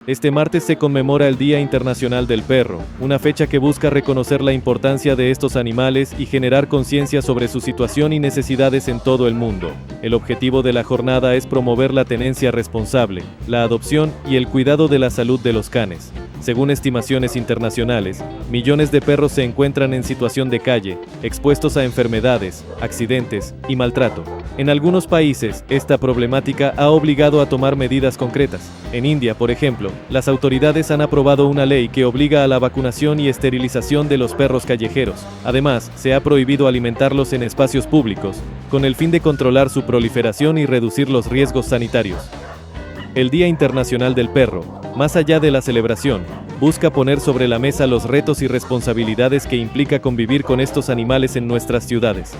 Este martes se conmemora el Día Internacional del Perro, una fecha que busca reconocer la importancia de estos animales y generar conciencia sobre su situación y necesidades en todo el mundo. El objetivo de la jornada es promover la tenencia responsable, la adopción y el cuidado de la salud de los canes. Según estimaciones internacionales, millones de perros se encuentran en situación de calle, expuestos a enfermedades, accidentes y maltrato. En algunos países, esta problemática ha obligado a tomar medidas concretas. En India, por ejemplo, las autoridades han aprobado una ley que obliga a la vacunación y esterilización de los perros callejeros. Además, se ha prohibido alimentarlos en espacios públicos, con el fin de controlar su proliferación y reducir los riesgos sanitarios. El Día Internacional del Perro, más allá de la celebración, busca poner sobre la mesa los retos y responsabilidades que implica convivir con estos animales en nuestras ciudades.